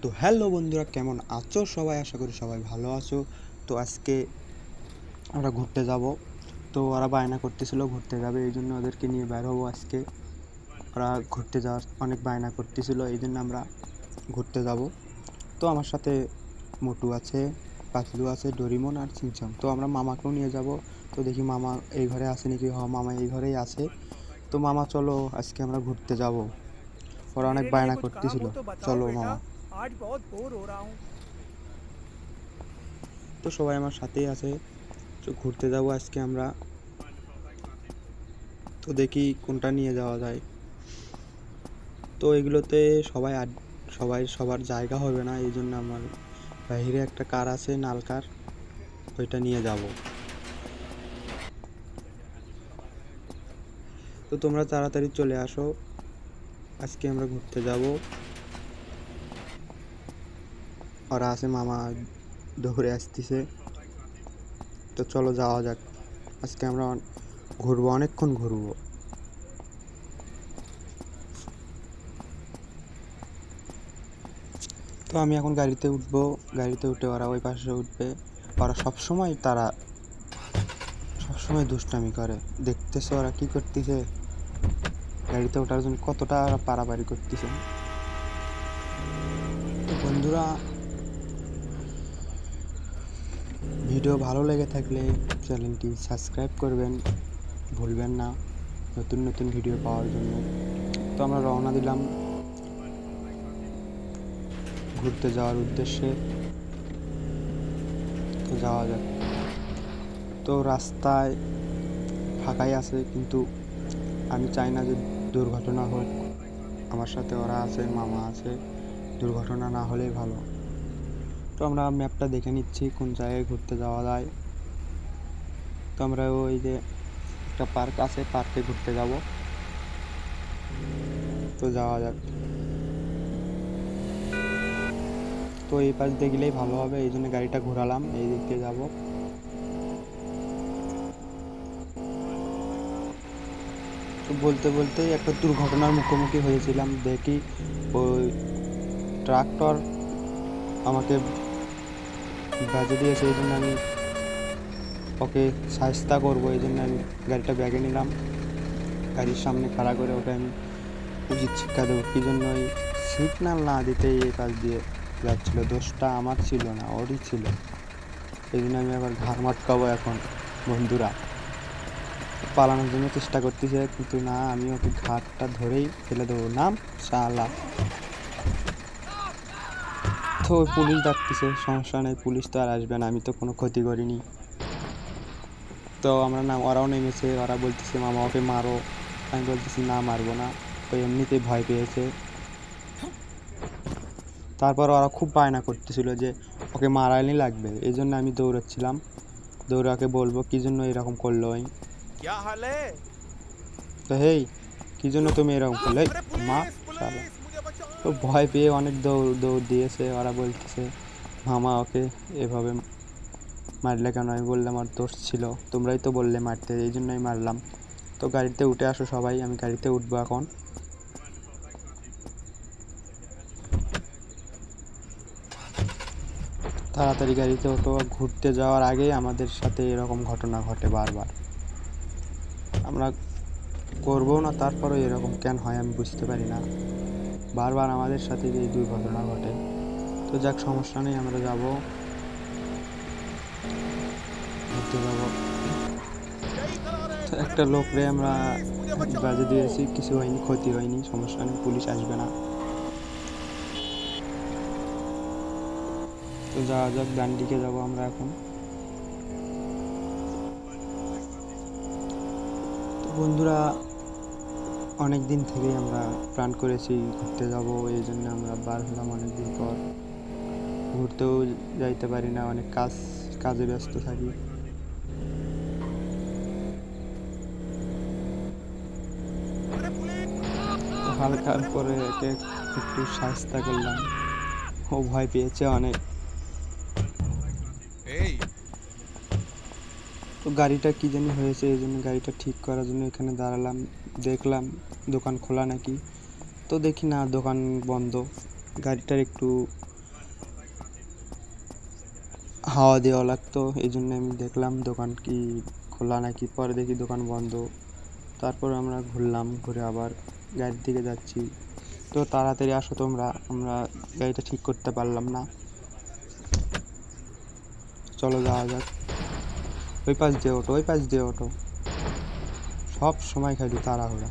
তো হ্যালো বন্ধুরা, কেমন আছো সবাই? আশা করি সবাই ভালো আছো। তো আজকে আমরা ঘুরতে যাব। তো ওরা বায়না করতেছিল ঘুরতে যাবে, এই জন্য ওদেরকে নিয়ে বের হবো আজকে। ওরা ঘুরতে যাওয়ার অনেক বায়না করতেছিল, এই জন্য আমরা ঘুরতে যাব। তো আমার সাথে মোটু আছে, পাতলু আছে, ডোরিমন আর চিনচাম। তো আমরা মামাকেও নিয়ে যাব। তো দেখি মামা এই ঘরে আছে নাকি। মামা এই ঘরেই আছে। তো মামা চলো আজকে আমরা ঘুরতে যাব। ওরা অনেক मेरे लिए বায়না कुछ काम করতেছিল, हो तो बताओ চলো बेटा। মামা। आज बहुत बोर हो रहा हूँ। তো সবাই আমার সাথেই আছে। তো ঘুরতে যাব আজকে আমরা। তো দেখি কোনটা নিয়ে যাওয়া যায়। তো এগুলোতে সবাই সবাই সবার জায়গা হবে না, এই জন্য আমার বাইরে একটা কার আছে, নাল কার, ওইটা নিয়ে যাব। তো তোমরা তাড়াতাড়ি চলে আসো, আজকে আমরা ঘুরতে যাব। ওরা আছে, মামা দৌড়ে আসতেছে। তো চলো যাওয়া যাক। আজকে আমরা ঘুরবো, অনেকক্ষণ ঘুরবো। তো আমি এখন গাড়িতে উঠবো। গাড়িতে উঠে ওরা ওই পাশে উঠবে। ওরা সবসময় দুষ্টামি করে। দেখতেছো ওরা কি করতেছে? গাড়িতে ওঠার জন্য কতটা ওরা পারাপারি করতেছে। তো বন্ধুরা, ভিডিও ভালো লেগে থাকলে চ্যানেলটি সাবস্ক্রাইব করবেন, ভুলবেন না নতুন নতুন ভিডিও পাওয়ার জন্য। তো আমরা রওনা দিলাম ঘুরতে যাওয়ার উদ্দেশ্যে। তো যাওয়া যাক। তো রাস্তায় ফাঁকাই আছে, কিন্তু আমি চাই না যে দুর্ঘটনা হোক। আমার সাথে ওরা আছে, মামা আছে, দুর্ঘটনা না হলেই ভালো। তো আমরা ম্যাপটা দেখে নিচ্ছি কোন জায়গায় ঘুরতে যাওয়া যায়। তো আমরা ওই যে একটা পার্ক আছে, পার্কে ঘুরতে যাব। তো যাওয়া যাক। তো এই পাশ দিয়ে গেলেই ভালো হবে, এই জন্য গাড়িটা ঘোরালাম, এই দিক দিয়ে যাবো। তো বলতে বলতেই একটা দুর্ঘটনার মুখোমুখি হয়েছিলাম। দেখি ওই ট্রাক্টর আমাকে বাজে দিয়েছে, এই জন্য আমি ওকে সাহায্য করবো, এই জন্য আমি গাড়িটা ব্যাগে নিলাম। গাড়ির সামনে খাড়া করে ওকে আমি উচিত শিক্ষা দেবো। কি জন্য ওই সিগন্যাল না দিতেই এই পাশ দিয়ে যাচ্ছিল। দোষটা আমার ছিল না, ওরই ছিল। এই জন্য আমি আবার ঘাড় মটকাবো এখন। বন্ধুরা পালানোর জন্য চেষ্টা করতেছে, কিন্তু না, আমি ওকে ঘাটটা ধরেই ফেলে দেবো। নাম শালা। তো পুলিশ ডাকতেছে, সমস্যা নেই, পুলিশ তো আর আসবে না, আমি তো কোনো ক্ষতি করিনি। তো আমরা না, ওরাও নেমেছে, ওরা বলতেছে মামা ওকে মারো। আমি বলতেছি না, মারবো না, ওই এমনিতেই ভয় পেয়েছে। তারপর ওরা খুব বায়না করতেছিল যে ওকে মারাইনি লাগবে, এই জন্য আমি দৌড়াচ্ছিলাম। দৌড়ে ওকে বলবো কি জন্য এরকম করলো ওই। क्या हाल है? তো হেই, কি জন্য তুমি এরকম করলে? अरे মা पुलिस শালা। पुलिस मुझे তো बचाओ। ভয় পেয়ে অনেক দৌড় দৌড় দিয়েছে। ওরা বলতেছে মামা ওকে এভাবে মারলে কেন? আমি বললাম আর দোষ ছিল, তোমরাই তো বললে মারতে, এই জন্যই মারলাম। তো গাড়িতে উঠে আসো সবাই, আমি গাড়িতে উঠবো এখন। তাড়াতাড়ি গাড়িতে ওঠো। ঘুরতে যাওয়ার আগেই আমাদের সাথে এরকম ঘটনা ঘটে বারবার। আমরা করবো না, তারপরও এরকম কেন হয় আমি বুঝতে পারি না। বারবার আমাদের সাথে এই দুর্ঘটনা ঘটে। তো যাক, সমস্যা নেই, আমরা যাব, ঘুরতে যাবো। यही करा रहे। তো अरे একটা লোকরে पुलिस আমরা पुलिस मुझे বাজে बचाओ। দিয়েছি, কিছু হয়নি, ক্ষতি হয়নি, সমস্যা নেই, পুলিশ আসবে না। তো যাওয়া যাক, ডান দিকে যাবো আমরা এখন। তো বন্ধুরা, অনেক দিন থেকেই আমরা প্ল্যান করেছি ঘুরতে যাব, এই জন্য আমরা বার হলাম অনেক দিন পর। ঘুরতেও যাইতে পারি না, অনেক কাজে ব্যস্ত থাকি। अरे पुलिस। তো হালকা अरे করে একে একটু সাহায্য করলাম। ও ভয় পেয়েছে অনেক। এই তো গাড়িটা কি জানি হয়েছে, এই জন্য গাড়িটা ঠিক করার জন্য এখানে দাঁড়ালাম। দেখলাম দোকান খোলা নাকি। তো দেখি না, দোকান বন্ধ। গাড়িটার একটু হাওয়া দেওয়া লাগতো, এই জন্য আমি দেখলাম দোকান কি খোলা নাকি। পরে দেখি দোকান বন্ধ। তারপর আমরা ঘুরলাম, ঘুরে আবার গাড়ির দিকে যাচ্ছি। তো তাড়াতাড়ি আসো তোমরা, আমরা গাড়িটা ঠিক করতে পারলাম না। চলো যাওয়া যাক। ওই পাশ দিয়ে ওঠো, ওই পাশ দিয়ে ওঠো। সব সময় খালি তাড়াহুড়া।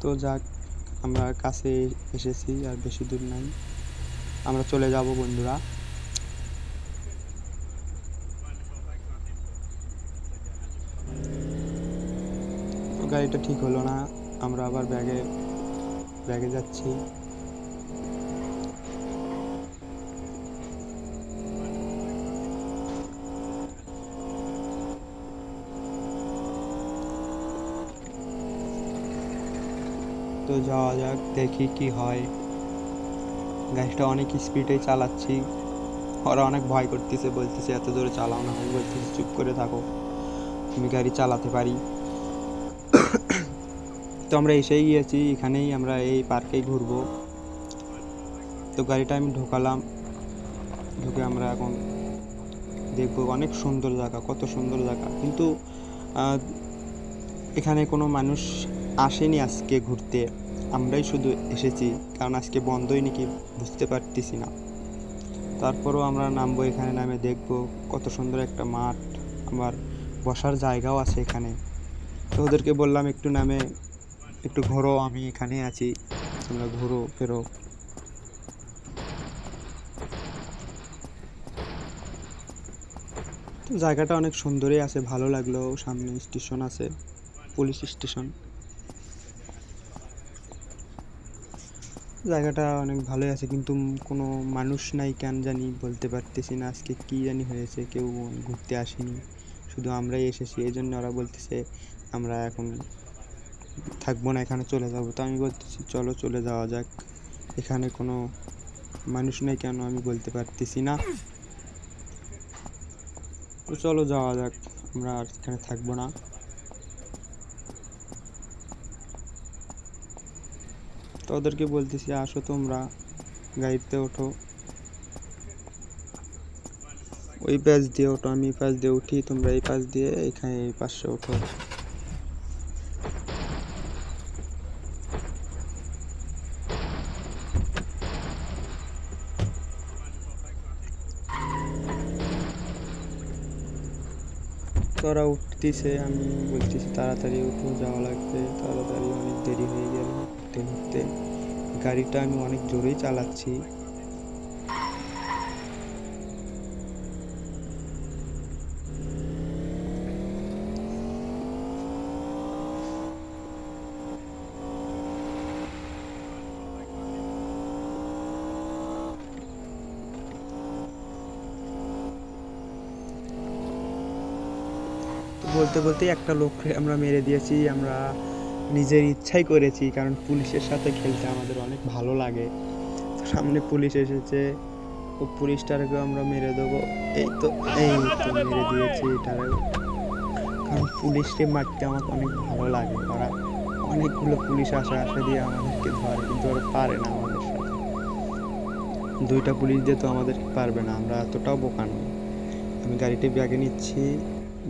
তো যাক, আমরা কাছে এসেছি, আর বেশি দূর নাই, আমরা চলে যাব বন্ধুরা। তো গাড়িটা ঠিক হলো না, আমরা আবার ব্যাগে ব্যাগে যাচ্ছি। তো যাওয়া যাক, দেখি কি হয়। গাড়িটা অনেক স্পিডে চালাচ্ছি, ওরা অনেক ভয় করতেছে, বলতেছে এত জোরে চালাও না। আমি বলতেছি চুপ করে থাকো, আমি গাড়ি চালাতে পারি। তো আমরা এসেই গিয়েছি, এখানেই আমরা এই পার্কেই ঘুরবো। তো গাড়িটা আমি ঢোকালাম, ঢুকে আমরা এখন দেখবো। অনেক সুন্দর জায়গা, কত সুন্দর জায়গা, কিন্তু এখানে কোনো মানুষ আসেনি আজকে ঘুরতে, আমরাই শুধু এসেছি, কারণ আজকে বন্ধই নাকি বুঝতে পারতেছি না। তারপরও আমরা নামবো, এখানে নামে দেখবো কত সুন্দর একটা মাঠ, আবার বসার জায়গাও আছে এখানে। তো ওদেরকে বললাম একটু নামে একটু ঘোরো, আমি এখানে আছি, তোমরা ঘোরো ফেরো। তো জায়গাটা অনেক সুন্দরই আছে, ভালো লাগলো। সামনে স্টেশন আছে, পুলিশ স্টেশন। জায়গাটা অনেক ভালোই আছে, কিন্তু কোনো মানুষ নাই কেন জানি, বলতে পারতেছি না আজকে কি জানি হয়েছে। কেউ ঘুরতে আসেনি, শুধু আমরাই এসেছি। এই জন্য ওরা বলতেছে আমরা এখন থাকবো না, এখানে চলে যাবো। তো আমি বলতেছি চলো চলে যাওয়া যাক, এখানে কোনো মানুষ নেই কেন আমি বলতে পারতেছি না। তো চলো যাওয়া যাক, আমরা আর এখানে থাকবো না। তো ওদেরকে বলতেছি আসো তোমরা, গাড়িতে ওঠো, ওই পাশ দিয়ে ওঠো, আমি এই পাশ দিয়ে উঠি, তোমরা এই পাশ দিয়ে এখানে এই পাশে ওঠো। তোরা উঠতেছে, আমি বলতেছি তাড়াতাড়ি উঠো, যাওয়া লাগবে তাড়াতাড়ি, অনেক দেরি হয়ে গেল উঠতে উঠতে। গাড়িটা আমি অনেক জোরেই চালাচ্ছি। তো বলতে বলতেই একটা লোককে আমরা মেরে দিয়েছি, আমরা নিজের ইচ্ছাই করেছি, কারণ পুলিশের সাথে খেলতে আমাদের অনেক ভালো লাগে। সামনে পুলিশ এসেছে, ও পুলিশটাকে আমরা মেরে দেবো। এই তো, এই তো মেরে দিয়েছি এটারে, কারণ পুলিশকে মারতে আমার অনেক ভালো লাগে। ওরা অনেকগুলো পুলিশ আসা দিয়ে আমাদেরকে ধরে, কিন্তু ওরা পারে না আমাদের সাথে। দুইটা পুলিশ দিয়ে তো আমাদেরকে পারবে না, আমরা এতটাও বোকা নই। আমি গাড়িটি ব্যাগে নিচ্ছি,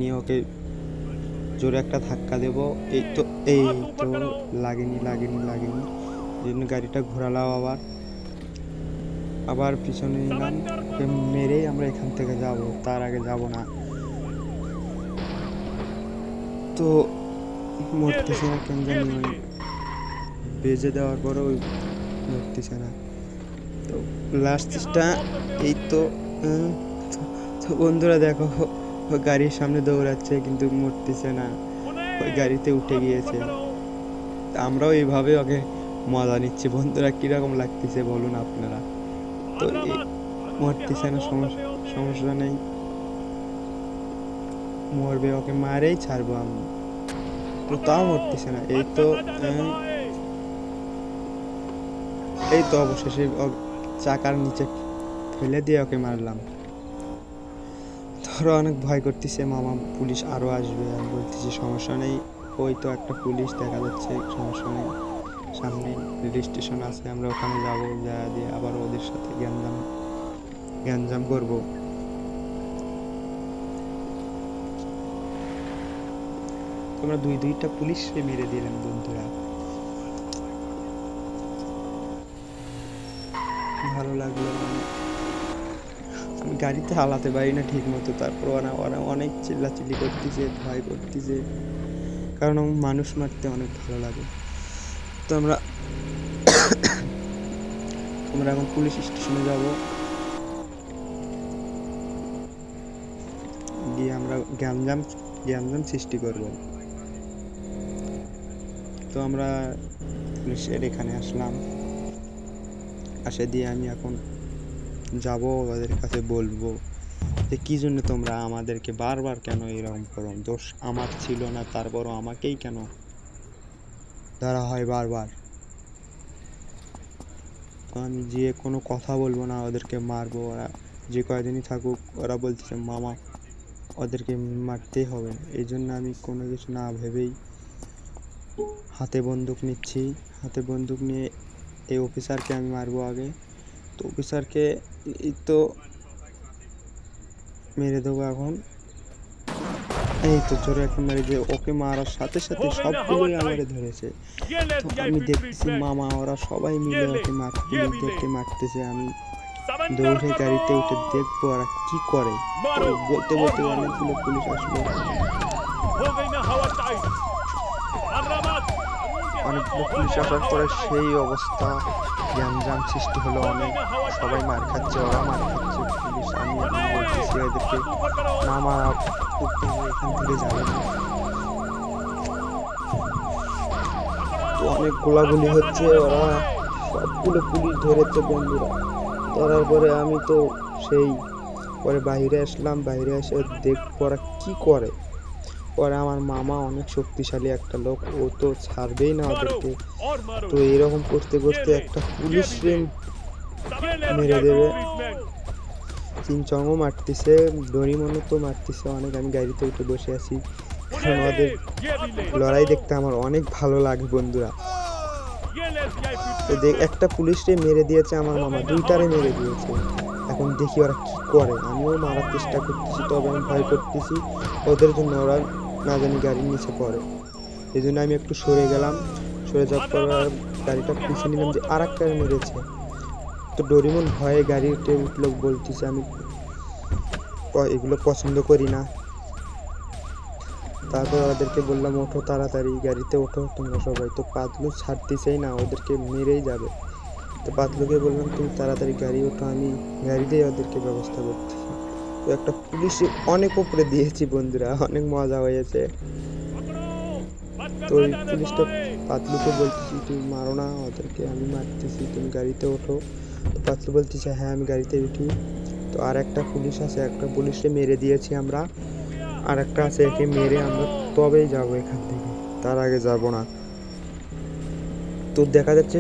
নিয়ে ওকে জোরে একটা ধাক্কা দেব। এই তো, এই তো লাগেনি লাগেনি লাগেনি, এই জন্য গাড়িটা ঘোরালাম, আবার আবার পিছনে নিলাম। ওকে মেরেই আমরা এখান থেকে যাব, তার আগে যাব না। তো মরতেছে না কেন জানি, ওই বেজে দেওয়ার পরে ওই মরতেছে না। তো লাস্টটা এই তো। উম, তো বন্ধুরা দেখো, ও গাড়ির সামনে দৌড়াচ্ছে কিন্তু মরতেছে না, ওই গাড়িতে উঠে গিয়েছে। তা আমরাও এইভাবে ওকে মজা নিচ্ছি। বন্ধুরা কীরকম লাগতেছে বলুন আপনারা। তো মরতেছে না, সমস্যা নেই, মরবে, ওকে মারেই ছাড়বো আমি। তো তাও মরতেছে না, এই তো। এই তো অবশেষে চাকার নিচে ফেলে দিয়ে ওকে মারলাম। ধরো অনেক ভয় করতেছে, মামা পুলিশ আরও আসবে। আমি বলতেছি সমস্যা নেই, ওই তো একটা পুলিশ দেখা যাচ্ছে, সমস্যা নেই, সামনে রেল স্টেশন আছে, আমরা ওখানে যাবো, যা দিয়ে আবার ওদের সাথে গ্যাঞ্জাম করবো। তোমরা দুইটা পুলিশকে মেরে দিলেন বন্ধুরা, ভালো লাগলো। আমি গাড়িতে হালাতে পারি না ঠিক মতো, তারপর ওরা অনেক চিল্লাচিল্লি করতেছে, ভয় করতেছে, কারণ আমার মানুষ মারতে অনেক ভালো লাগে। তো আমরা এখন পুলিশ স্টেশনে যাব, গিয়ে আমরা গ্যাঞ্জাম সৃষ্টি করব। তো আমরা পুলিশের এখানে আসলাম, আসে দিয়ে আমি এখন যাব ওদের কাছে, বলবো যে কি জন্য তোমরা আমাদেরকে বারবার কেন এরকম করো, দোষ আমার ছিল না, তারপরও আমাকেই কেন ধরা হয় বারবার। তো আমি যে কোনো কথা বলবো না, ওদেরকে মারবো, ওরা যে কয়দিনই থাকুক। ওরা বলতেছে মামা ওদেরকে মারতেই হবে, এই জন্য আমি কোনো কিছু না ভেবেই হাতে বন্দুক নিচ্ছি। হাতে বন্দুক নিয়ে এই অফিসারকে আমি মারবো আগে। তো অফিসারকে এই তো মেরে দেবো এখন, এই তো জোরে এখন মারি, যে ওকে মারার সাথে সাথে সবগুলোই আমারে ধরেছে। তো আমি দেখতেছি মামা ওরা সবাই মিলে পুলিশদেরকে মারতেছে। আমি দৌড়ে গাড়িতে উঠে দেখবো ওরা কি করে। তো বলতে বলতে অনেকগুলো পুলিশ আসলো, অনেকগুলো পুলিশ আসার পরে সেই অবস্থা, গ্যাঞ্জাম সৃষ্টি হলো অনেক, সবাই মার খাচ্ছে, ওরা মার খাচ্ছে পুলিশ। আমি এখন বলতেছি এদেরকে না মারা, এখান থেকে যাবে না। তো অনেক গোলাগুলি হচ্ছে, ওরা সবগুলো পুলিশ ধরেছে বন্ধুরা। ধরার পরে আমি তো সেই পরে বাইরে আসলাম, বাইরে এসে দেখবো ওরা কি করে। পরে আমার মামা অনেক শক্তিশালী একটা লোক, ও তো ছাড়বেই না ওদেরকে। তো এরকম করতে করতে একটা পুলিশ মেরে দেবে, চিনচংও মারতেছে, ডরিমনও তো মারতেছে অনেক। আমি গাড়িতে উঠে বসে আছি, কারণ ওদের লড়াই দেখতে আমার অনেক ভালো লাগে বন্ধুরা। তো একটা পুলিশকে মেরে দিয়েছে আমার মামা, দুইটারে মেরে দিয়েছে। এখন দেখি ওরা কি করে, আমিও মারার চেষ্টা করতেছি, তবে আমি ভয় করতেছি ওদের জন্য, ওরা না জানি গাড়ির নিচে পড়ে। এই জন্য আমি একটু সরে গেলাম, সরে যাওয়ার পর গাড়িটা পিছিয়ে নিলাম যে আর একটা মেরেছে। তো ডরিমন ভয়ে গাড়িতে উঠলো, বলতেছে আমি এগুলো পছন্দ করি না। তারপর ওদেরকে বললাম ওঠো তাড়াতাড়ি, গাড়িতে ওঠো তোমরা সবাই। তো পাতলু ছাড়তেছেই না, ওদেরকে মেরেই যাবে। তো পাতলুকে বললাম তুমি তাড়াতাড়ি গাড়ি ওঠো, আমি গাড়িতেই ওদেরকে ব্যবস্থা করতেছি। তো একটা পুলিশে অনেক উপরে দিয়েছি বন্ধুরা, অনেক মজা হয়েছে। তো ওই পুলিশটা পাতলুকে বলতেছি তুমি মারো না ওদেরকে, আমি মারতেছি, তুমি গাড়িতে ওঠো। তো পাতলু বলতেছে হ্যাঁ আমি গাড়িতে উঠি। তো আর একটা পুলিশ আছে, একটা পুলিশকে মেরে দিয়েছি আমরা, আর একটা আছে, একে মেরে আমরা তবেই যাব এখান থেকে, তার আগে যাব না। তো দেখা যাচ্ছে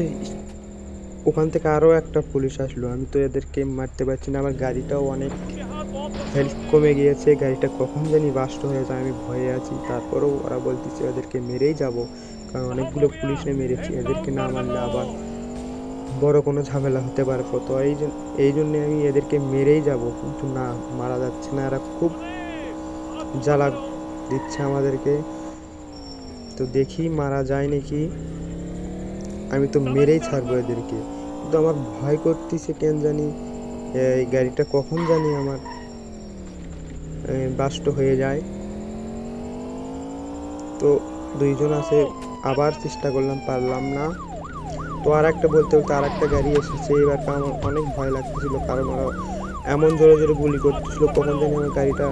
ওখান থেকে আরও একটা পুলিশ আসলো, আমি তো এদেরকে মারতে পারছি না, আমার গাড়িটাও অনেক হেলথ কমে গিয়েছে, গাড়িটা কখন জানি বাস্ট হয়ে যায়, আমি ভয়ে আছি। তারপরেও ওরা বলতেছে ওদেরকে মেরেই যাব, কারণ অনেকগুলো পুলিশে মেরেছি, এদেরকে না মারলে আবার বড় কোনো ঝামেলা হতে পারে। তো এই জন্যে আমি এদেরকে মেরেই যাব, কিন্তু না মারা যাচ্ছে না, এরা খুব জ্বালা দিচ্ছে আমাদেরকে। তো দেখি মারা যায় নাকি, আমি তো মেরেই ছাড়বো এদেরকে, কিন্তু আমার ভয় করতেছে কেন জানি, এই গাড়িটা কখন জানি আমার বাস্ট হয়ে যায়। তো দুইজন আছে, আবার চেষ্টা করলাম, পারলাম না। তো আর একটা বলতে বলতে আর একটা গাড়ি এসেছে, এবারটা আমার অনেক ভয় লাগতেছিল, কারণ ওরা এমন জোরে জোরে গুলি করতেছিল, কখন জানি আমার গাড়িটা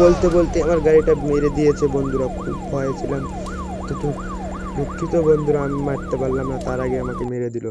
বলতে বলতে আমার গাড়িটা মেরে দিয়েছে বন্ধুরা, খুব ভয়ে ছিলাম। তো দুঃখিত বন্ধুরা, আমি মারতে পারলাম না, তার আগে আমাকে মেরে দিল।